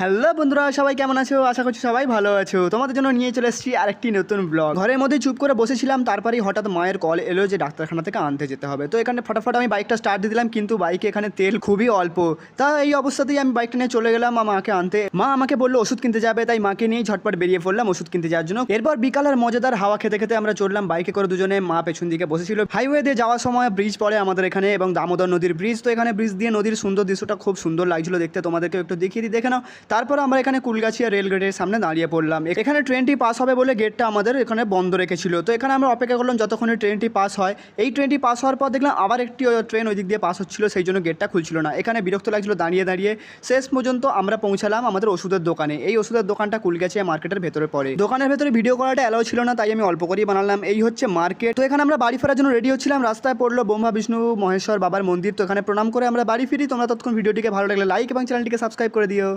Hello বন্ধুরা, সবাই কেমন আছো? আশা করছি সবাই ভালো আছো। তোমাদের জন্য নিয়ে চলে এসেছি আরেকটি নতুন ব্লগ। ঘরের মধ্যে চুপ করে বসেছিলাম, তারপরেই হঠাৎ মায়ের কল এলো যে ডাক্তারখানা থেকে আনতে যেতে হবে। তো এখানে ফটাফট আমি বাইকটা স্টার্ট দিয়ে দিলাম, কিন্তু বাইকে এখানে তেল খুবই অল্প। তা এই অবস্থাতেই আমি বাইকটা নিয়ে চলে গেলাম মাকে আনতে। মা আমাকে বললো ওষুধ কিনতে যাবে, তাই মাকে নিয়ে ঝটপট বেরিয়ে পড়লাম ওষুধ কিনতে যাওয়ার জন্য। এরপর বিকালের মজাদার হাওয়া খেতে খেতে আমরা চললাম বাইকে করে দুজনে। মা পেছন দিকে বসেছিল। হাইওয়ে দিয়ে যাওয়ার সময় ব্রিজ পড়ে আমাদের এখানে, এবং দামোদর নদীর ব্রিজ। তো এখানে ব্রিজ দিয়ে নদীর সুন্দর দৃশ্যটা খুব সুন্দর লাগছিল দেখতে। তোমাদেরকে একটু দেখিয়ে দিই, দেখে নাও। তারপর আমরা এখানে কুলগাছিয়া রেল গেটের সামনে দাঁড়িয়ে পড়লাম। এখানে ট্রেনটি পাস হবে বলে গেটটা আমাদের এখানে বন্ধ রেখেছিল। তো এখানে আমরা অপেক্ষা করলাম যতক্ষণে ট্রেনটি পাস হয়। এই ট্রেনটি পাস হওয়ার পর দেখলাম আবার একটি ট্রেন ওই দিক দিয়ে পাস হচ্ছিল, সেই জন্য গেটটা খুলছিল না। এখানে বিরক্ত লাগছিল দাঁড়িয়ে দাঁড়িয়ে। শেষ পর্যন্ত আমরা পৌঁছালাম আমাদের ওষুধের দোকানে। এই ওষুধের দোকানটা কুলগাছিয়া মার্কেটের ভেতরে পড়ে। দোকানের ভেতরে ভিডিও করাটা অ্যালাউ ছিল না, তাই আমি অল্প করেই বানালাম। এই হচ্ছে মার্কেট। তো এখানে আমরা বাড়ি ফেরার জন্য রেডি হচ্ছিলাম। রাস্তায় পড়লো ব্রহ্মা বিষ্ণু মহেশ্বর বাবার মন্দির। তো এখানে প্রণাম করে আমরা বাড়ি ফিরি। তোমরা ততক্ষণ ভিডিওটিকে ভালো লাগলে লাইক এবং চ্যানেলটিকে সাবস্ক্রাইব করে দিও।